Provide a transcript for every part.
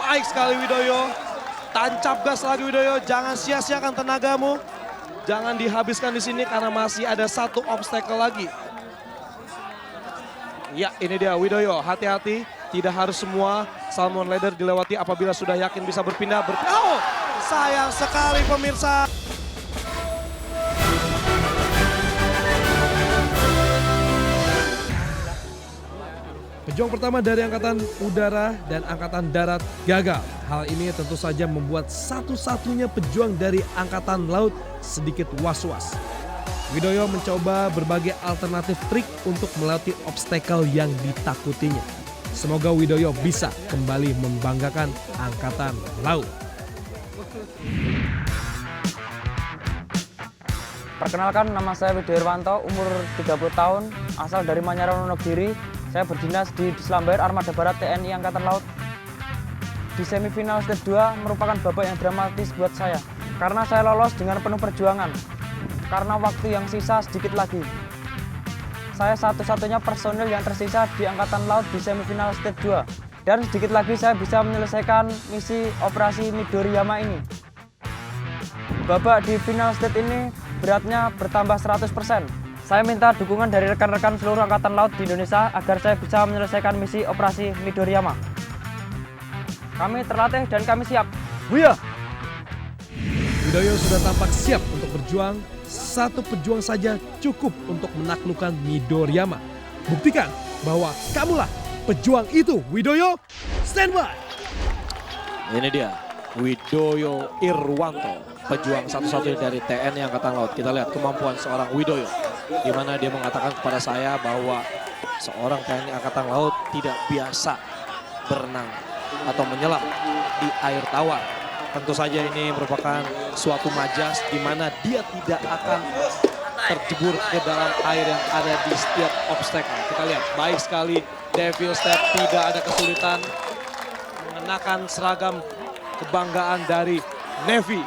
Baik sekali Widoyo. Tancap gas lagi Widoyo. Jangan sia-siakan tenagamu. Jangan dihabiskan di sini karena masih ada satu obstacle lagi. Ya, ini dia Widoyo. Hati-hati. Tidak harus semua salmon ladder dilewati apabila sudah yakin bisa berpindah. Oh, sayang sekali pemirsa. Pejuang pertama dari Angkatan Udara dan Angkatan Darat gagal. Hal ini tentu saja membuat satu-satunya pejuang dari Angkatan Laut sedikit was-was. Widoyo mencoba berbagai alternatif trik untuk melewati obstacle yang ditakutinya. Semoga Widoyo bisa kembali membanggakan Angkatan Laut. Perkenalkan, nama saya Widoyo Irwanto, umur 30 tahun, asal dari Manyar, Wonogiri. Saya berdinas di Dislambayar Armada Barat TNI Angkatan Laut. Di semifinal stage 2 merupakan babak yang dramatis buat saya, karena saya lolos dengan penuh perjuangan. Karena waktu yang sisa sedikit lagi. Saya satu-satunya personil yang tersisa di Angkatan Laut di semifinal stage 2. Dan sedikit lagi saya bisa menyelesaikan misi operasi Midoriyama ini. Babak di final stage ini beratnya bertambah 100%. Saya minta dukungan dari rekan-rekan seluruh Angkatan Laut di Indonesia agar saya bisa menyelesaikan misi operasi Midoriyama. Kami terlatih dan kami siap. Buya! Widoyo sudah tampak siap untuk berjuang. Satu pejuang saja cukup untuk menaklukkan Midoriyama. Buktikan bahwa kamulah pejuang itu, Widoyo. Stand by! Ini dia, Widoyo Irwanto. Pejuang satu-satunya dari TNI Angkatan Laut. Kita lihat kemampuan seorang Widoyo. Di mana dia mengatakan kepada saya bahwa seorang TNI Angkatan Laut tidak biasa berenang atau menyelam di air tawar. Tentu saja ini merupakan suatu majas di mana dia tidak akan terjebur ke dalam air yang ada di setiap obstacle. Kita lihat baik sekali Devil Step, tidak ada kesulitan mengenakan seragam kebanggaan dari Navy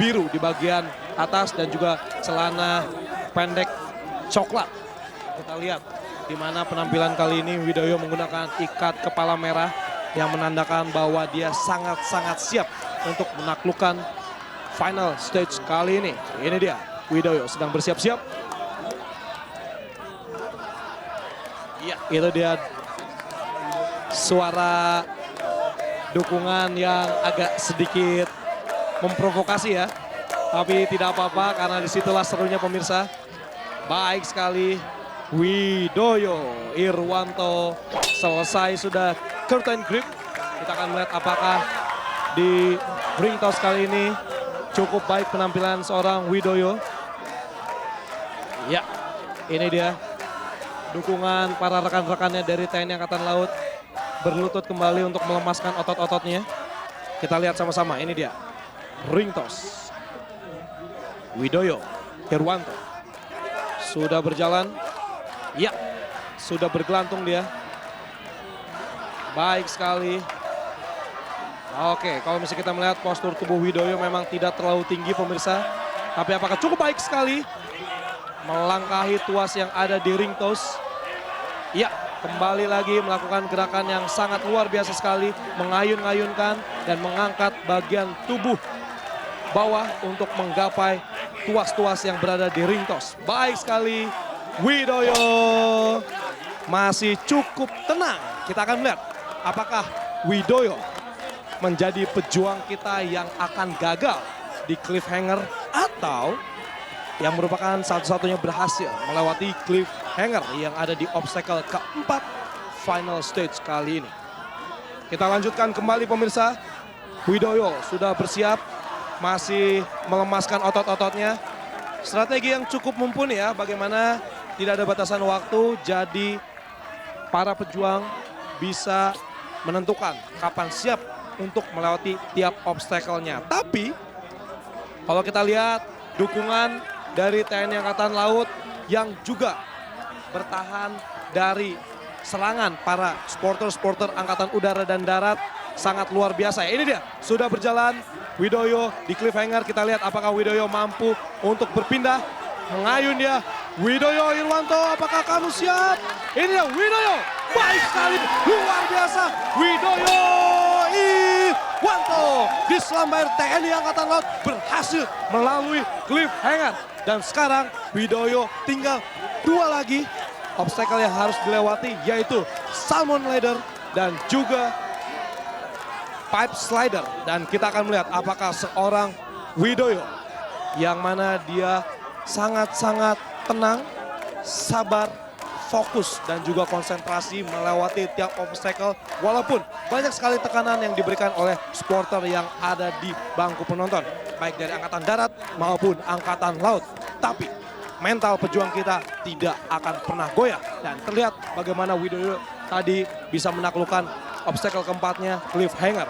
biru di bagian atas dan juga celana pendek coklat. Kita lihat di mana penampilan kali ini Widoyo menggunakan ikat kepala merah yang menandakan bahwa dia sangat-sangat siap untuk menaklukkan final stage kali ini. Ini dia, Widoyo sedang bersiap-siap. Ya, itu dia suara dukungan yang agak sedikit memprovokasi ya. Tapi tidak apa-apa karena disitulah serunya pemirsa. Baik sekali Widoyo Irwanto selesai sudah curtain grip. Kita akan melihat apakah di ring toss kali ini cukup baik penampilan seorang Widoyo. Ya, ini dia dukungan para rekan-rekannya dari TNI Angkatan Laut berlutut kembali untuk melemaskan otot-ototnya. Kita lihat sama-sama, ini dia ring toss. Widoyo Irwanto sudah berjalan. Ya, sudah bergelantung dia. Baik sekali. Oke, kalau misalnya kita melihat postur tubuh Widoyo memang tidak terlalu tinggi pemirsa. Tapi apakah cukup baik sekali melangkahi tuas yang ada di ring toss. Ya, kembali lagi melakukan gerakan yang sangat luar biasa sekali. Mengayun-ayunkan dan mengangkat bagian tubuh bawah untuk menggapai tuas-tuas yang berada di ring toss. Baik sekali Widoyo masih cukup tenang. Kita akan melihat apakah Widoyo menjadi pejuang kita yang akan gagal di cliffhanger atau yang merupakan satu-satunya berhasil melewati cliffhanger yang ada di obstacle keempat final stage kali ini. Kita lanjutkan kembali pemirsa. Widoyo sudah bersiap, masih melemaskan otot-ototnya. Strategi yang cukup mumpuni ya, bagaimana tidak ada batasan waktu, jadi para pejuang bisa menentukan kapan siap untuk melewati tiap obstacle-nya. Tapi kalau kita lihat dukungan dari TNI Angkatan Laut yang juga bertahan dari serangan para supporter-supporter Angkatan Udara dan Darat sangat luar biasa. Ini dia sudah berjalan Widoyo di cliffhanger. Kita lihat apakah Widoyo mampu untuk berpindah. Mengayun dia. Widoyo Irwanto, apakah kamu siap? Ini dia Widoyo. Baik sekali, luar biasa. Widoyo Dislambair TNI Angkatan Laut berhasil melalui cliffhanger. Dan sekarang Widoyo tinggal 2 lagi obstacle yang harus dilewati, yaitu Salmon Ladder dan juga Pipe Slider. Dan kita akan melihat apakah seorang Widoyo yang mana dia sangat-sangat tenang, sabar, fokus dan juga konsentrasi melewati tiap obstacle walaupun banyak sekali tekanan yang diberikan oleh supporter yang ada di bangku penonton, baik dari Angkatan Darat maupun Angkatan Laut. Tapi mental pejuang kita tidak akan pernah goyah dan terlihat bagaimana Widoyo tadi bisa menaklukkan obstacle keempatnya, cliffhanger.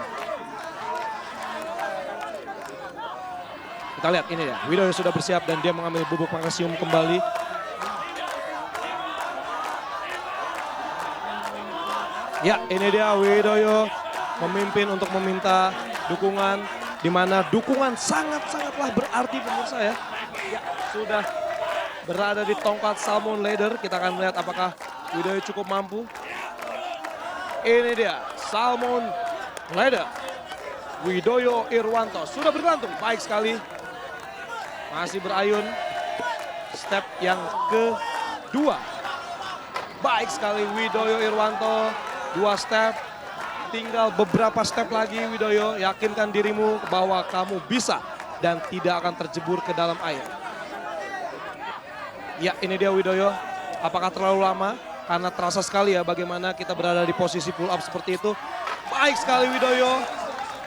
Kita lihat ini ya, Widoyo sudah bersiap dan dia mengambil bubuk magnesium kembali. Ya, ini dia Widoyo memimpin untuk meminta dukungan, di mana dukungan sangat-sangatlah berarti pemirsa ya. Ya, sudah berada di tongkat Salmon Ladder. Kita akan melihat apakah Widoyo cukup mampu. Ini dia Salmon Ladder. Widoyo Irwanto sudah bergantung, baik sekali. Masih berayun. Step yang kedua. Baik sekali Widoyo Irwanto. 2 step, tinggal beberapa step lagi Widoyo. Yakinkan dirimu bahwa kamu bisa dan tidak akan terjebur ke dalam air. Ya, ini dia Widoyo. Apakah terlalu lama? Karena terasa sekali ya bagaimana kita berada di posisi pull up seperti itu. Baik sekali Widoyo.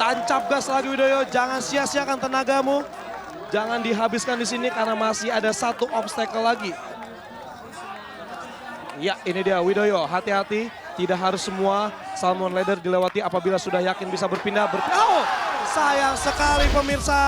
Tancap gas lagi Widoyo. Jangan sia-siakan tenagamu. Jangan dihabiskan di sini karena masih ada 1 obstacle lagi. Ya, ini dia Widoyo. Hati-hati. Tidak harus semua Salmon Ladder dilewati apabila sudah yakin bisa berpindah. Oh, sayang sekali pemirsa.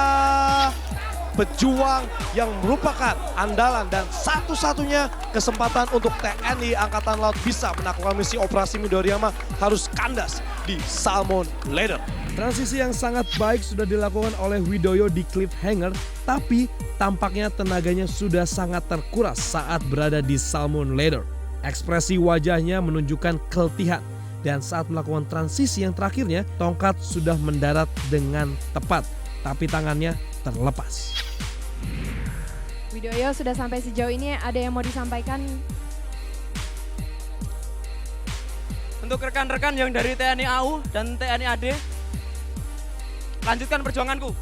Pejuang yang merupakan andalan dan satu-satunya kesempatan untuk TNI Angkatan Laut bisa menaklukkan misi operasi Midoriyama harus kandas di Salmon Ladder. Transisi yang sangat baik sudah dilakukan oleh Widoyo di cliffhanger, tapi tampaknya tenaganya sudah sangat terkuras saat berada di Salmon Ladder. Ekspresi wajahnya menunjukkan keletihan dan saat melakukan transisi yang terakhirnya, tongkat sudah mendarat dengan tepat, tapi tangannya terlepas. Widoyo sudah sampai sejauh ini, ada yang mau disampaikan? Untuk rekan-rekan yang dari TNI AU dan TNI AD, lanjutkan perjuanganku.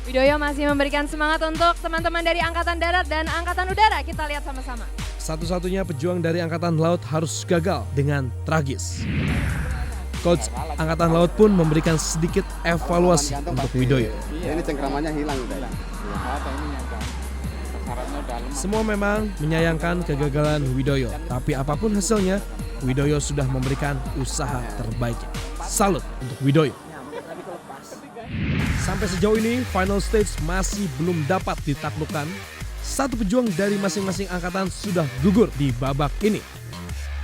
Widoyo masih memberikan semangat untuk teman-teman dari Angkatan Darat dan Angkatan Udara. Kita lihat sama-sama. Satu-satunya pejuang dari Angkatan Laut harus gagal dengan tragis. Coach Angkatan Laut pun memberikan sedikit evaluasi untuk Widoyo. Ini cengkramannya hilang udah. Semua memang menyayangkan kegagalan Widoyo, tapi apapun hasilnya, Widoyo sudah memberikan usaha terbaiknya. Salut untuk Widoyo. Sampai sejauh ini, final stage masih belum dapat ditaklukkan. 1 pejuang dari masing-masing angkatan sudah gugur di babak ini.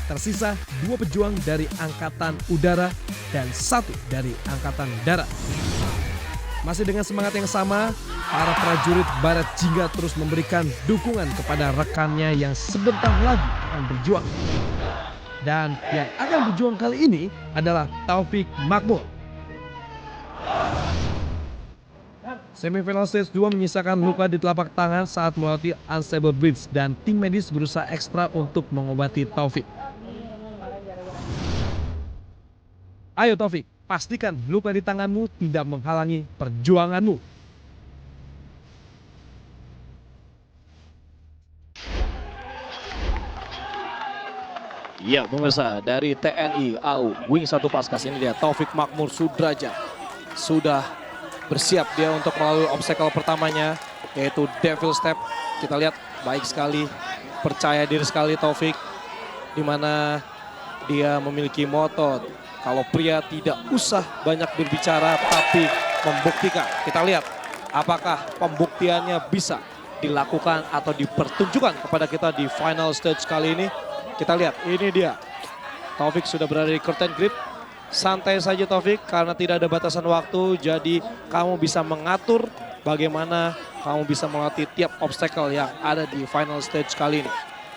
Tersisa 2 pejuang dari Angkatan Udara dan 1 dari Angkatan Darat. Masih dengan semangat yang sama, para prajurit Barat Jingga terus memberikan dukungan kepada rekannya yang sebentar lagi akan berjuang. Dan yang akan berjuang kali ini adalah Taufik Makmur. Semifinal stage 2 menyisakan luka di telapak tangan saat melewati unstable bridge dan tim medis berusaha ekstra untuk mengobati Taufik. Ayo Taufik, pastikan luka di tanganmu tidak menghalangi perjuanganmu. Ya pemirsa, dari TNI AU Wing 1 Paskas ini dia Taufik Makmur Sudrajat sudah bersiap dia untuk melalui obstacle pertamanya, yaitu Devil Step. Kita lihat baik sekali, percaya diri sekali Taufik, di mana dia memiliki moto kalau pria tidak usah banyak berbicara tapi membuktikan. Kita lihat apakah pembuktiannya bisa dilakukan atau dipertunjukkan kepada kita di final stage kali ini. Kita lihat, ini dia Taufik sudah berada di curtain grip. Santai saja Taufik, karena tidak ada batasan waktu, jadi kamu bisa mengatur bagaimana kamu bisa melewati tiap obstacle yang ada di final stage kali ini.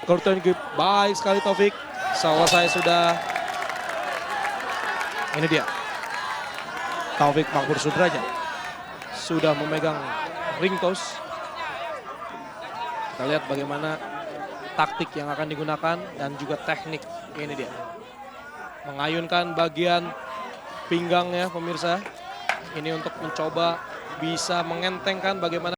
Curtain grip, baik sekali Taufik, selesai sudah. Ini dia. Taufik Makmur Sudrajat sudah memegang ring toss. Kita lihat bagaimana taktik yang akan digunakan dan juga teknik. Ini dia. Mengayunkan bagian pinggangnya pemirsa. Ini untuk mencoba bisa mengentengkan bagaimana